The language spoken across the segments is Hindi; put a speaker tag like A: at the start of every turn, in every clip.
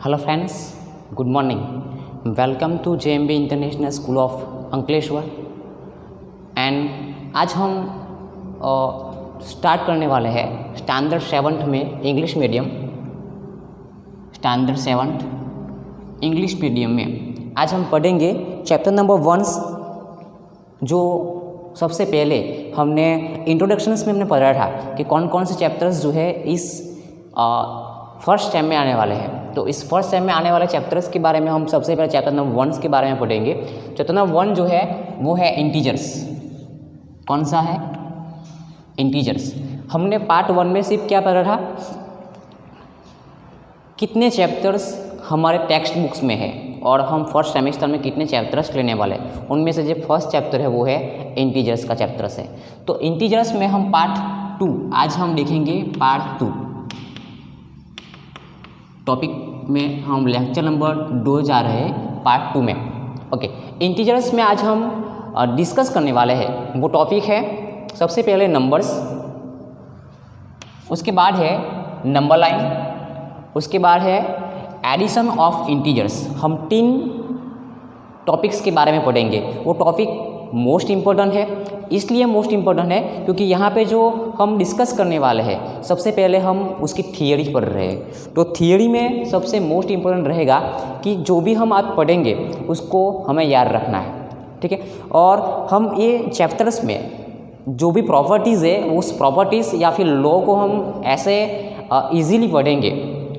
A: Hello friends, good morning. Welcome to JMB international school of Ankleshwar. And आज हम स्टार्ट करने वाले हैं स्टैंडर्ड 7th में English medium. Standard 7th English medium में आज हम पढ़ेंगे चैप्टर नंबर 1, जो सबसे पहले हमने इंट्रोडक्शंस में हमने पढ़ा था कि कौन कौन से चैप्टर्स जो है इस फर्स्ट सेम में आने वाले हैं। तो इस फर्स्ट सेम में आने वाले चैप्टर्स के बारे में हम सबसे पहले चैप्टर नंबर 1 के बारे में पढ़ेंगे। चैप्टर नंबर 1 जो है वो है इंटीजर्स। कौन सा है? इंटीजर्स। हमने पार्ट 1 में सिर्फ क्या पढ़ा था, कितने चैप्टर्स हमारे टेक्स्ट बुक्स में है और हम फर्स्ट सेमेस्टर में कितने चैप्टर्स लेने वाले हैं। उनमें से जो फर्स्ट चैप्टर है वो है इंटीजर्स का चैप्टर्स है। तो इंटीजर्स में हम पार्ट 2 आज हम देखेंगे। पार्ट 2 टॉपिक में हम लेक्चर नंबर 2 जा रहे हैं पार्ट 2 में। ओके, इंटीजर्स में आज हम डिस्कस करने वाले हैं वो टॉपिक है सबसे पहले नंबर्स, उसके बाद है नंबर लाइन, उसके बाद है एडिशन ऑफ इंटीजर्स। हम 3 टॉपिक्स के बारे में पढ़ेंगे। वो टॉपिक मोस्ट इम्पोर्टेंट है, इसलिए मोस्ट इम्पोर्टेंट है क्योंकि यहाँ पे जो हम डिस्कस करने वाले हैं सबसे पहले हम उसकी थियरी पढ़ रहे हैं। तो थियरी में सबसे मोस्ट इम्पोर्टेंट रहेगा कि जो भी हम आज पढ़ेंगे उसको हमें याद रखना है, ठीक है। और हम ये चैप्टर्स में जो भी प्रॉपर्टीज़ है उस प्रॉपर्टीज़ या फिर लॉ को हम ऐसे ईजीली पढ़ेंगे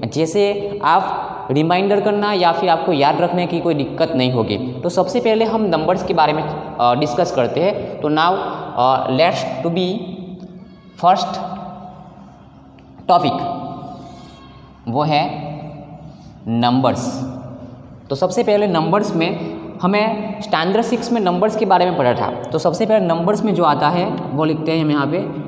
A: जैसे आप रिमाइंडर करना या फिर आपको याद रखने की कोई दिक्कत नहीं होगी। तो सबसे पहले हम नंबर्स के बारे में डिस्कस करते हैं। तो now let's to be first topic, वो है नंबर्स। तो सबसे पहले नंबर्स में हमें स्टैंडर्ड 6 में नंबर्स के बारे में पढ़ा था। तो सबसे पहले नंबर्स में जो आता है वो लिखते हैं हम यहाँ पे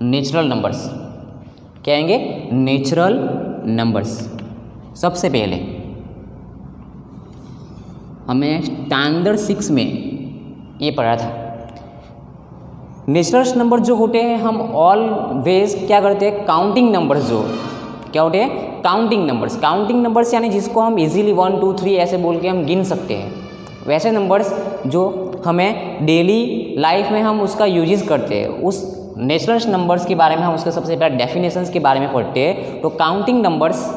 A: नेचुरल नंबर्स। क्या आएंगे? Natural numbers. सबसे पहले हमें स्टैंडर्ड 6 में ये पढ़ा था। नेचुरल नंबर जो होते हैं हम ऑलवेज क्या करते हैं, काउंटिंग नंबर्स जो क्या होते हैं, काउंटिंग नंबर्स। काउंटिंग नंबर्स यानी जिसको हम इजीली 1 2 3 ऐसे बोल के हम गिन सकते हैं, वैसे नंबर्स जो हमें डेली लाइफ में हम उसका यूजेस करते हैं। उस नेचुरल नंबर्स के बारे में हम उसके सबसे पहले डेफिनेशंस के बारे में पढ़ते हैं। तो counting numbers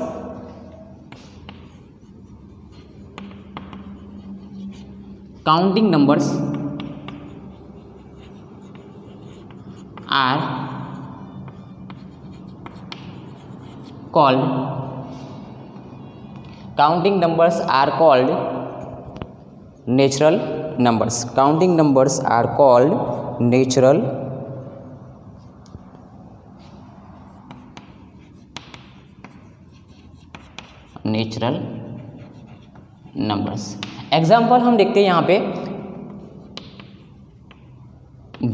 A: are called natural numbers. Counting numbers are called natural numbers. Example हम देखते हैं यहाँ पे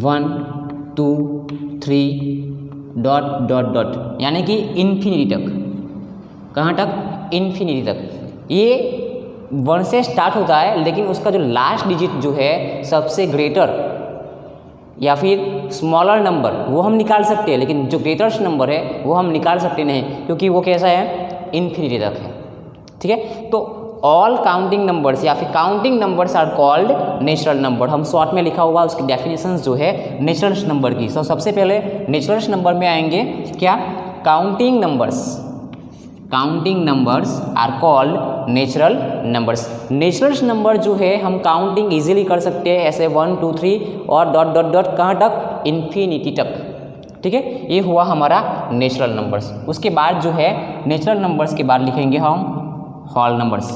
A: 1 2 3 डॉट डॉट डॉट यानी कि इन्फिनिटी तक। कहाँ तक? इन्फिनिटी तक। ये 1 से स्टार्ट होता है, लेकिन उसका जो लास्ट डिजिट जो है सबसे ग्रेटर या फिर स्मॉलर नंबर वो हम निकाल सकते हैं, लेकिन जो ग्रेटेस्ट नंबर है वो हम निकाल सकते नहीं क्योंकि वो कैसा है, इन्फिनिटी तक है, ठीक है। तो ऑल काउंटिंग नंबर्स या फिर counting numbers are called natural number. हम शॉर्ट में लिखा हुआ उसकी डेफिनेशंस जो है नेचुरल नंबर की। तो सबसे पहले नेचुरल नंबर में आएंगे क्या, counting numbers are called natural numbers. Natural number जो है हम काउंटिंग इजीली कर सकते हैं ऐसे 1 2 3 और डॉट डॉट डॉट कहाँ तक, इन्फिनिटी तक, ठीक है। ये हुआ हमारा नेचुरल नंबर्स। उसके बाद जो है नेचुरल नंबर्स के बाद लिखेंगे हम होल नंबर्स।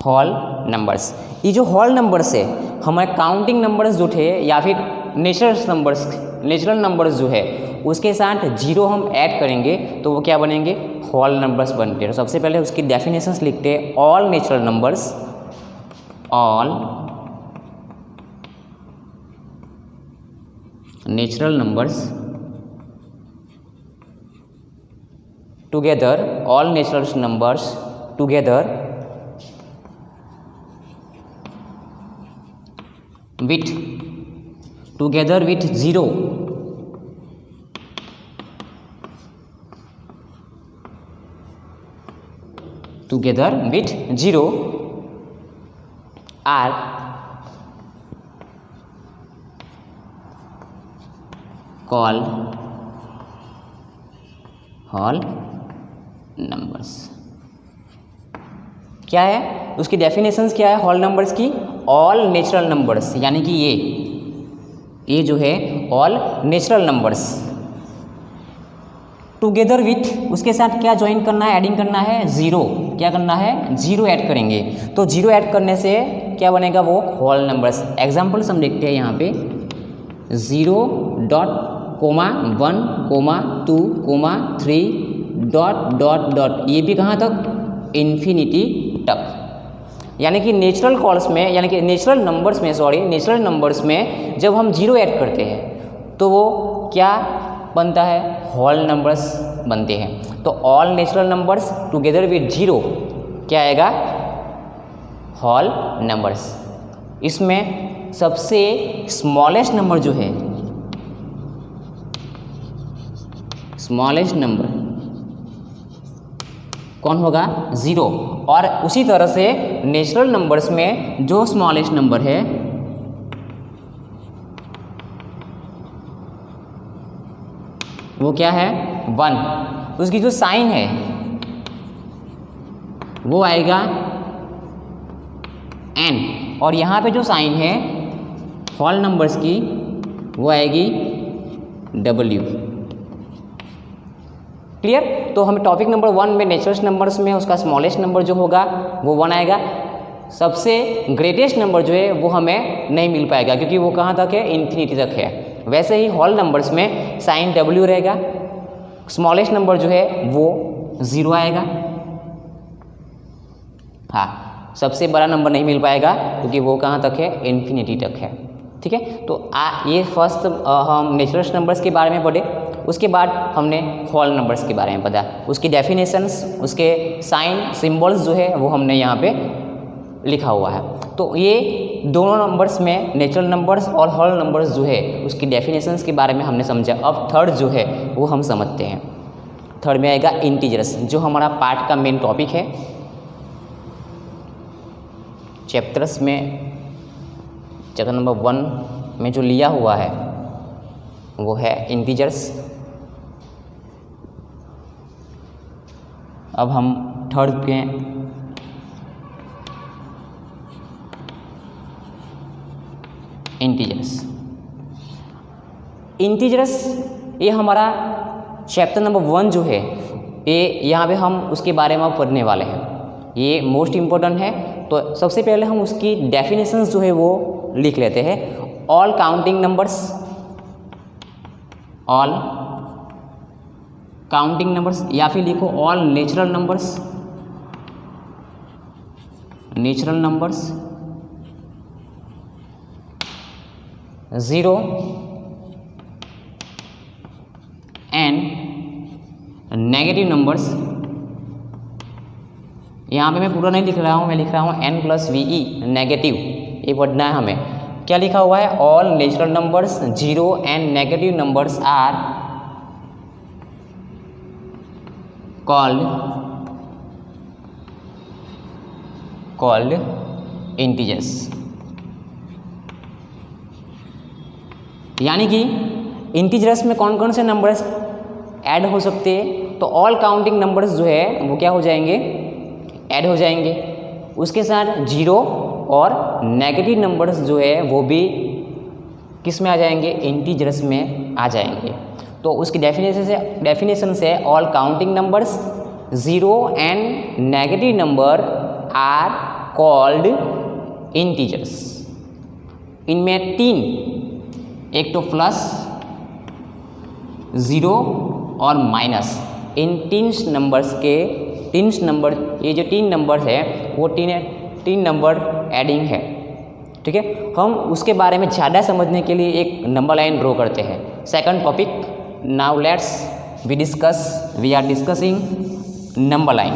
A: Whole numbers. ये जो होल नंबर्स है हमारे काउंटिंग नंबर्स जो थे या फिर नेचुरल नंबर्स जो है उसके साथ 0 हम ऐड करेंगे तो वो क्या बनेंगे, होल नंबर्स बनते हैं। तो सबसे पहले उसकी डेफिनेशंस लिखते हैं। All natural numbers, all natural numbers together, all natural numbers together with 0 together with 0 are called whole numbers। क्या है उसकी डेफिनेशंस, क्या है होल नंबर्स की? ऑल नेचुरल नंबर्स, यानी कि ये जो है all natural numbers together with, उसके साथ क्या ज्वाइन करना है, एडिंग करना है? ज़ीरो। क्या करना है? ज़ीरो ऐड करेंगे। तो ज़ीरो ऐड करने से क्या बनेगा? वो होल नंबर्स। एग्जाम्पल्स हम देखते हैं यहाँ पे 0.1,2,3 ये भी कहाँ तक? इन्फिनिटी तक। यानी कि नेचुरल कॉल्स में, यानी कि नेचुरल नंबर्स में जब हम जीरो ऐड करते हैं तो वो क्या बनता है? होल नंबर्स बनते हैं। तो all natural numbers together with zero क्या आएगा? Whole numbers. इसमें सबसे स्मॉलेस्ट नंबर जो है, स्मॉलेस्ट नंबर कौन होगा? ज़ीरो। और उसी तरह से नेचुरल नंबर्स में जो स्मॉलेस्ट नंबर है वो क्या है? 1। उसकी जो साइन है वो आएगा n, और यहाँ पे जो साइन है होल नंबर्स की वो आएगी w। क्लियर? तो हमें टॉपिक नंबर 1 में नेचुरल नंबर्स में उसका स्मॉलेस्ट नंबर जो होगा वो 1 आएगा। सबसे ग्रेटेस्ट नंबर जो है वो हमें नहीं मिल पाएगा क्योंकि वो कहाँ तक है? इन्फिनिटी तक है। वैसे ही होल नंबर्स में साइन w रहेगा, स्मॉलेस्ट नंबर जो है वो 0 आएगा। हाँ, सबसे बड़ा नंबर नहीं मिल पाएगा क्योंकि वो कहाँ तक है? इन्फिनिटी तक है। ठीक है, तो ये फर्स्ट हम नेचुरल नंबर्स के बारे में पढ़े। उसके बाद हमने होल नंबर्स के बारे में पढ़ा, उसकी डेफिनेशंस, उसके साइन सिंबल्स जो है वो हमने यहाँ पे लिखा हुआ है। तो ये दोनों नंबर्स में नेचुरल नंबर्स और होल नंबर्स जो है उसकी डेफिनेशंस के बारे में हमने समझा। अब थर्ड जो है वो हम समझते हैं। थर्ड में आएगा इंटीजर्स, जो हमारा पार्ट का मेन टॉपिक है। चैप्टर्स में चैप्टर नंबर 1 में जो लिया हुआ है वो है इंटीजर्स। अब हम थर्ड पे इंटीजर्स ये हमारा चैप्टर नंबर 1 जो है ये यहाँ पे हम उसके बारे में पढ़ने वाले हैं। ये मोस्ट इम्पोर्टेंट है। तो सबसे पहले हम उसकी डेफिनेशंस जो है वो लिख लेते हैं। All counting numbers, all counting numbers, या फिर लिखो all natural numbers, natural numbers 0 and negative numbers. यहाँ पे मैं पूरा नहीं लिख रहा हूँ, मैं लिख रहा हूँ n+ve नेगेटिव। ये पढ़ना है हमें। क्या लिखा हुआ है? All natural numbers 0 and negative numbers are called integers. यानी कि इंटीजर्स में कौन कौन से नंबर्स ऐड हो सकते हैं? तो ऑल काउंटिंग नंबर्स जो है वो क्या हो जाएंगे? ऐड हो जाएंगे। उसके साथ 0 और नेगेटिव नंबर्स जो है वो भी किस में आ जाएंगे? इंटीजर्स में आ जाएंगे। तो उसकी डेफिनेशन से all counting numbers 0 and negative number are called integers. इनमें 3, एक तो प्लस, 0 और माइनस, इन 3 नंबर्स के 3 नंबर, ये जो 3 नंबर है वो 3 नंबर एडिंग है। ठीक है, हम उसके बारे में ज़्यादा समझने के लिए एक नंबर लाइन ड्रॉ करते हैं। Second topic, now we are discussing number line.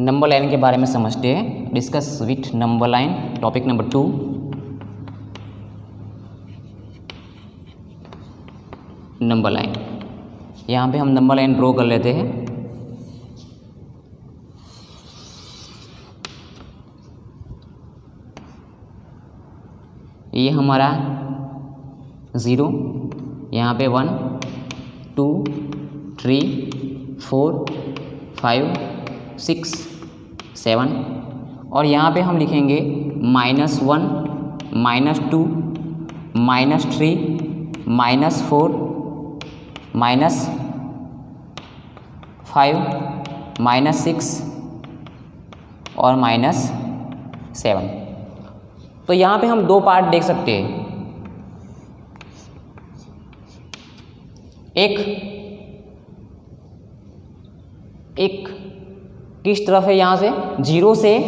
A: Number line के बारे में समझते हैं। Discuss with number line, topic number 2। Number line, यहाँ पे हम नंबर लाइन ड्रॉ कर लेते हैं। ये हमारा 0, यहाँ पे 1 2 3 4 5 6 7 और यहाँ पे हम लिखेंगे -1 -2 -3 -4 -5 -6 और -7। तो यहाँ पे हम 2 पार्ट देख सकते हैं। एक किस तरफ है, यहाँ से 0 से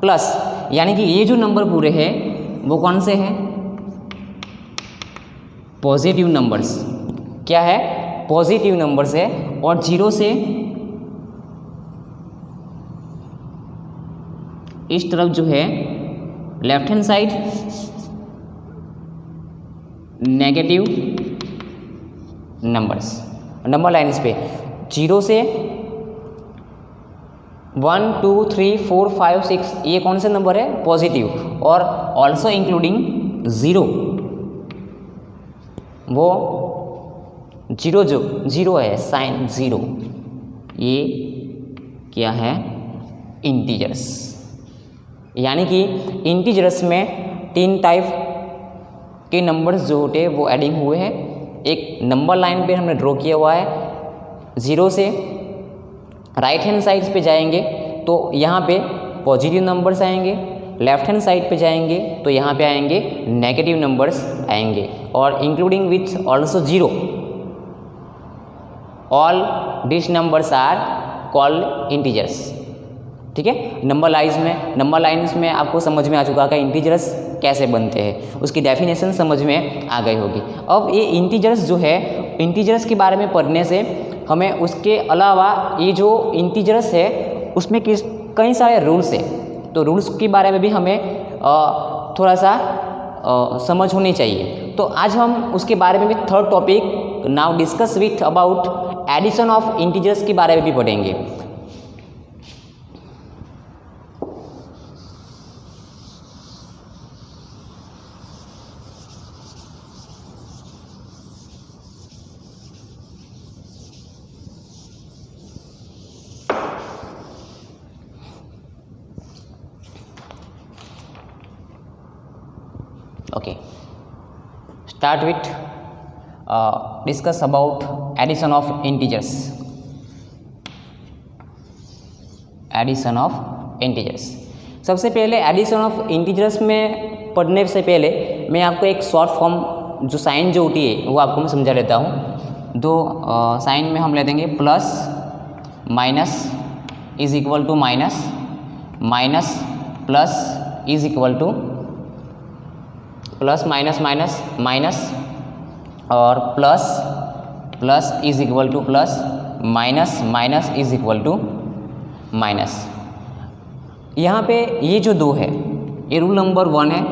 A: प्लस, यानी कि ये जो नंबर पूरे हैं वो कौन से हैं? Positive numbers. क्या है? पॉजिटिव नंबर्स है। और 0 से इस तरफ जो है left hand side negative numbers. Number lines पे 0 से 1 2 3 4 5 6 ये कौन से नंबर है? पॉजिटिव। और ऑल्सो इंक्लूडिंग 0, वो 0 जो 0 है, साइन 0, ये क्या है? इंटीजर्स। यानी कि इंटीजर्स में 3 टाइप के नंबर्स जो होते हैं वो एडिंग हुए हैं। एक नंबर लाइन पे हमने ड्रॉ किया हुआ है। 0 से राइट हैंड साइड पे जाएंगे तो यहाँ पे पॉजिटिव नंबर्स आएंगे, लेफ्ट हैंड साइड पे जाएंगे तो यहाँ पे आएंगे नेगेटिव नंबर्स आएंगे। और including with also 0, all this numbers are called integers. ठीक है, नंबर लाइन्स में आपको समझ में आ चुका है इंटीजर्स कैसे बनते हैं, उसकी डेफिनेशन समझ में आ गई होगी। अब ये इंटीजर्स जो है, इंटीजर्स के बारे में पढ़ने से हमें उसके अलावा ये जो इंटीजर्स है उसमें कई सारे रूल्स है, तो रूल्स के बारे में भी हमें थोड़ा सा समझ होनी चाहिए। तो आज हम उसके बारे में भी third topic now discuss with about addition of integers के बारे में भी पढ़ेंगे। Okay, start with discuss about addition of integers. Addition of integers, सबसे पहले एडिशन ऑफ इंटीजर्स में पढ़ने से पहले मैं आपको एक शॉर्ट फॉर्म जो साइन जो होती है वो आपको मैं समझा लेता हूँ। 2 साइन में हम ले देंगे plus minus is equal to minus, minus plus is equal to plus minus minus minus, और plus plus is equal to plus, minus minus is equal to minus. यहाँ पे ये जो 2 है ये रूल नंबर 1 है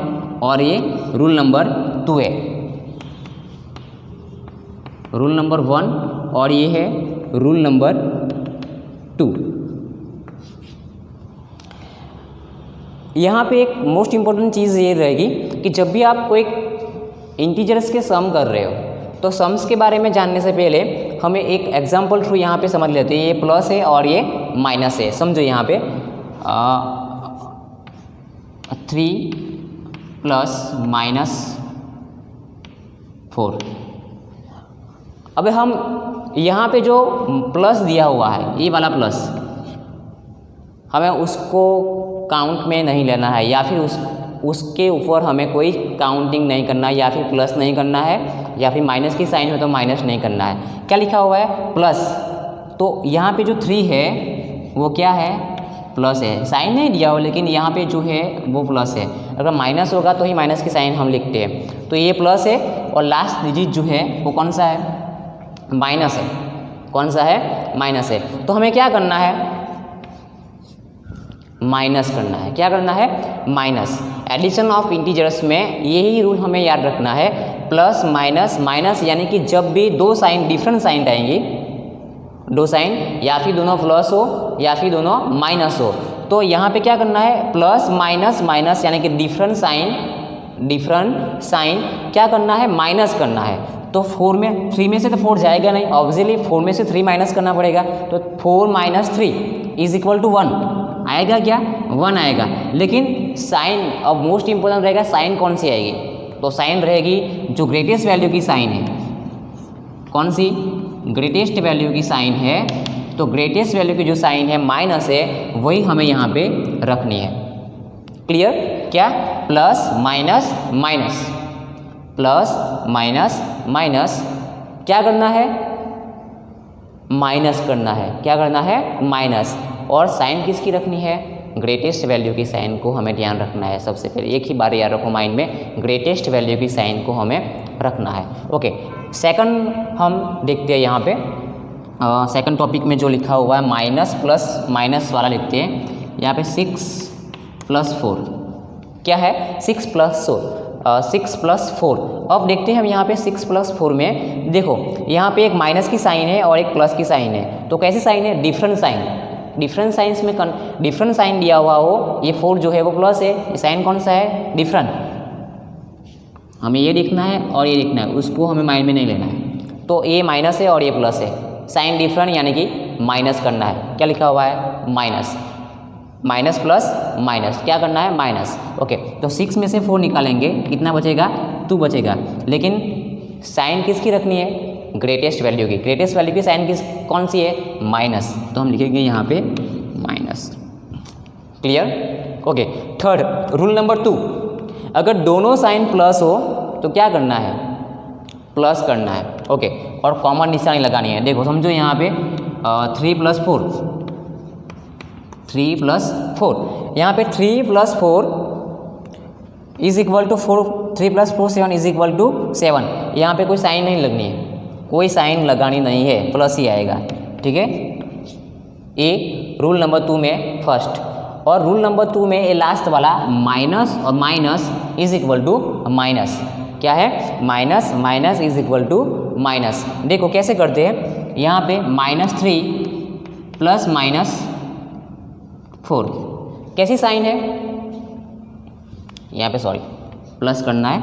A: और ये रूल नंबर 2 है। रूल नंबर 1 और ये है रूल नंबर 2। यहाँ पे एक मोस्ट इम्पॉर्टेंट चीज़ ये रहेगी कि जब भी आप कोई इंटीजर्स के सम कर रहे हो तो सम्स के बारे में जानने से पहले हमें एक एग्जांपल थ्रू यहाँ पे समझ लेते हैं। ये प्लस है और ये माइनस है। समझो यहाँ पे 3 प्लस माइनस 4। अब हम यहाँ पे जो प्लस दिया हुआ है ये वाला प्लस, हमें उसको काउंट में नहीं लेना है, या फिर उसके ऊपर हमें कोई काउंटिंग नहीं करना है, या फिर प्लस नहीं करना है, या फिर माइनस की साइन हो तो माइनस नहीं करना है। क्या लिखा हुआ है? प्लस। तो यहाँ पे जो 3 है वो क्या है? प्लस है। साइन नहीं दिया हो लेकिन यहाँ पे जो है वो प्लस है। अगर माइनस होगा तो ही माइनस की साइन हम लिखते हैं। तो ये प्लस है और लास्ट डिजिट जो है वो कौन सा है? माइनस है। कौन सा है? माइनस है। तो हमें क्या करना है? माइनस करना है। क्या करना है? माइनस। एडिशन ऑफ इंटीजर्स में यही रूल हमें याद रखना है, प्लस माइनस माइनस, यानी कि जब भी दो साइन डिफरेंट साइन आएंगी, दो साइन या फिर दोनों प्लस हो या फिर दोनों माइनस हो, तो यहाँ पे क्या करना है? प्लस माइनस माइनस, यानी कि डिफरेंट साइन क्या करना है? माइनस करना है। तो 4 में 3 में से तो 4 जाएगा नहीं, ऑब्वियसली 4 में से 3 माइनस करना पड़ेगा, तो 4 माइनस 3 इज इक्वल टू 1 आएगा। क्या? 1 आएगा। लेकिन साइन अब मोस्ट इंपॉर्टेंट रहेगा, साइन कौन सी आएगी? तो साइन रहेगी जो ग्रेटेस्ट वैल्यू की साइन है। कौन सी? ग्रेटेस्ट वैल्यू की साइन है। तो ग्रेटेस्ट वैल्यू की जो साइन है माइनस है, वही हमें यहाँ पे रखनी है। क्लियर? क्या? Plus minus minus, plus minus minus, क्या करना है? माइनस करना है। क्या करना है? माइनस। और साइन किसकी रखनी है? ग्रेटेस्ट वैल्यू की साइन को हमें ध्यान रखना है। सबसे पहले एक ही बार याद रखो माइंड में, ग्रेटेस्ट वैल्यू की साइन को हमें रखना है। ओके, सेकंड हम देखते हैं यहाँ पे। सेकंड टॉपिक में जो लिखा हुआ है माइनस प्लस माइनस वाला लिखते हैं। यहाँ पे 6 + 4 क्या है? 6 + 4। अब देखते हैं हम यहाँ पे 6 + 4 में, देखो यहाँ पे एक माइनस की साइन है और एक प्लस की साइन है। तो कैसी साइन है? Different sign. डिफरेंट साइंस में डिफरेंट साइन दिया हुआ हो, ये 4 जो है वो प्लस है, ये साइन कौन सा है? डिफरेंट। हमें ये देखना है और ये देखना है, उसको हमें माइंड में नहीं लेना है। तो ये माइनस है और ये प्लस है, साइन डिफरेंट यानी कि माइनस करना है। क्या लिखा हुआ है? माइनस। माइनस प्लस माइनस, क्या करना है? माइनस। ओके, तो 6 में से 4 निकालेंगे, कितना बचेगा? 2 बचेगा। लेकिन साइन किसकी रखनी है? ग्रेटेस्ट वैल्यू की। ग्रेटेस्ट वैल्यू की साइन कौन सी है? माइनस। तो हम लिखेंगे यहाँ पे minus. Clear? Okay, third rule number 2, अगर दोनों साइन प्लस हो तो क्या करना है? प्लस करना है। ओके, और कॉमन निशानी लगानी है। देखो समझो यहाँ पे 3 + 4, 3 + 4, यहाँ पे 3 + 4 is equal to 4, 3 + 4 7 is equal to 7। यहाँ पे कोई साइन नहीं लगनी है, कोई साइन लगानी नहीं है, प्लस ही आएगा। ठीक है, ये रूल नंबर 2 में फर्स्ट। और रूल नंबर 2 में ये लास्ट वाला माइनस और minus is equal to minus. क्या है? Minus minus is equal to minus. देखो कैसे करते हैं, यहाँ पे -3 + -4 कैसी साइन है? यहाँ पे सॉरी प्लस करना है,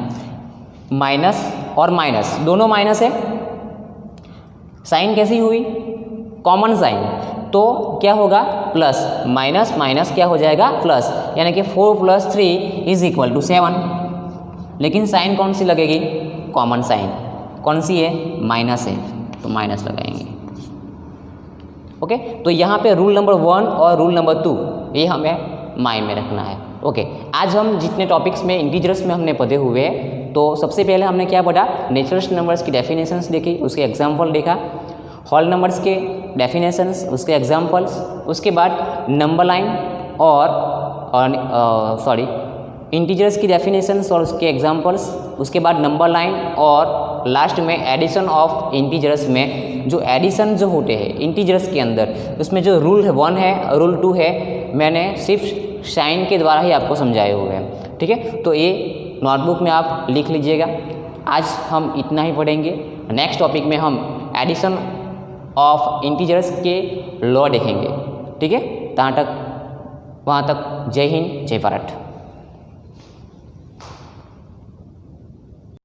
A: माइनस और माइनस दोनों माइनस है, साइन कैसी हुई? Common sign. तो क्या होगा? प्लस माइनस माइनस क्या हो जाएगा? प्लस, यानी कि 4 + 3 इज इक्वल टू 7। लेकिन साइन कौन सी लगेगी? Common sign. कौन सी है? माइनस है, तो माइनस लगाएंगे। ओके, तो यहाँ पे रूल नंबर 1 और रूल नंबर 2 ये हमें माइंड में रखना है। ओके, आज हम जितने टॉपिक्स में इंटीजर्स में हमने पढ़े हुए हैं, तो सबसे पहले हमने क्या पढ़ा? नेचुरल नंबर्स की डेफिनेशंस देखी, उसके एग्जाम्पल देखा, होल नंबर्स के डेफिनेशंस, उसके एग्जाम्पल्स, उसके बाद नंबर लाइन और इंटीजर्स की डेफिनेशंस और उसके एग्जाम्पल्स, उसके बाद नंबर लाइन, और लास्ट में एडिशन ऑफ इंटीजर्स में जो एडिशन जो होते हैं इंटीजर्स के अंदर, उसमें जो रूल 1 है, रूल 2 है, मैंने सिर्फ साइन के द्वारा ही आपको समझाए हुए हैं। ठीक है, तो ये नोटबुक में आप लिख लीजिएगा। आज हम इतना ही पढ़ेंगे। नेक्स्ट टॉपिक में हम एडिशन ऑफ इंटीजर्स के लॉ देखेंगे। ठीक है, वहाँ तक जय हिंद, जय भारत।